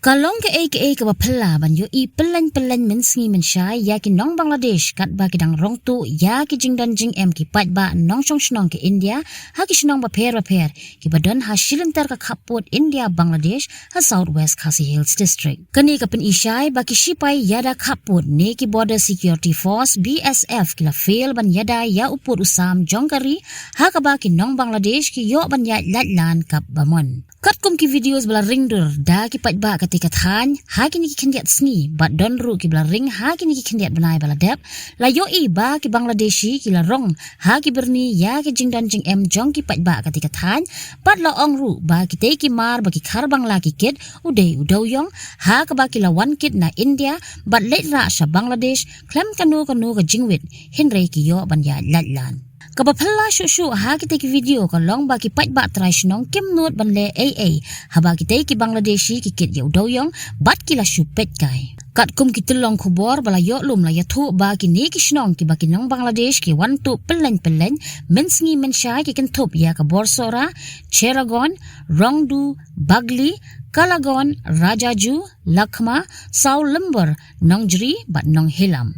Kalong ke bapela ban yo I pelan men sngi men syai ya ki nong Bangladesh kat ba ki dang rong tu ya ki jing dan jing em ki pat ba nong chong shnong ke India ha ki shnong ba pher ki badan ha shilintar ka khapot India Bangladesh ha Southwest Khasi Hills District kani ka pen isyai ba ki shipai yada khapot ne ki Border Security Force BSF ki la fail ban yada ya upur usam jongkari ha ka ba ki nong Bangladesh ki yo ban ya latlan kap bamon kat kum ki videos bala ringdur da ki pat ba ketika than ha kini ki kendiat sni bat don ru ki bala ring ha kini ki kendiat banai bala dep la yo I ba ki Bangladeshi ki la rong ha ki berni ya ki jing dan jing em jong ki pat ba ketika than pat la ong ru ba ki te ki mar ba ki khar bangla ki kid udai udau yong ha ka ba ki la wan kid na India bat let ra sha Bangladesh klem kanu ka jingwit hinre ki yo ban ya latlan Kapapala shushu ha kita ki video ka long ba ki pat ba try shnong kim not ban le AA ha ba ki te ki Bangladeshi ki kit yau doyong bat ki la shupet kai kat kum ki telong khubor bala yo lum la yathu ba ki ne ki shnong ki ba ki nong Bangladesh ki wan tu pelan men sngi men shai ki kan thup ya ka Borsora Cheragon Rongdu Bagli Kalagon Rajaju Lakhma Sau Lember Nongjri bat nong Hilam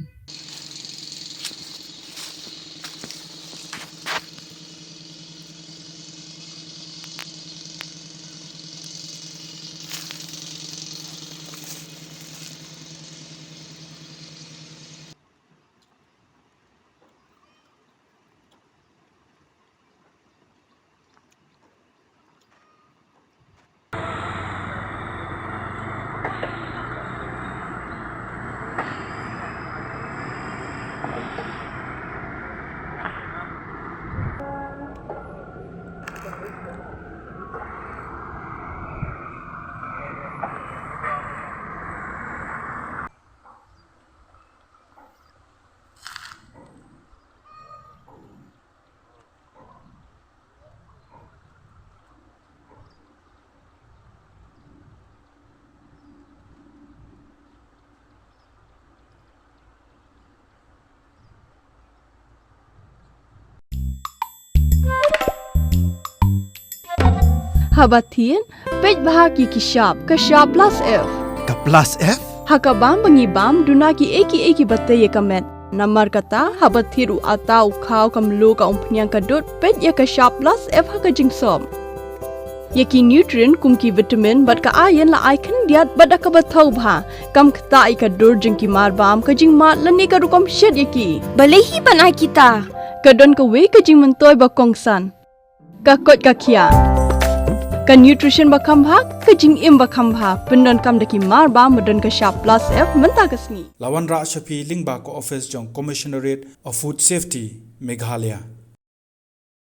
Habatin, pej bahagi kishab, kashab plus F. Ka plus F? Hakabam bangibam dunaki eki bataye kamet. Namar kata habathiru atau khau kamlu ka umpnyang kadut pej ya kashab plus F haka jingsom. Yaki nutrient kumki vitamin bat ka ayan la icon diat bat ka bathau bha kam khta ka dur jingki marbam ka jing mat lani ka rukom shed yaki. Balehi banai kita. Kadon ka we ka jing mentoy ba kongsan. Ka kot ka kia. Ka nutrition bakam bha ka jing im bakam bha pendon kam daki mar ba modon ka sharp plus F menta kasni Lawan Ra Shafi Lingba ko office jong Commissionerate of Food Safety Meghalaya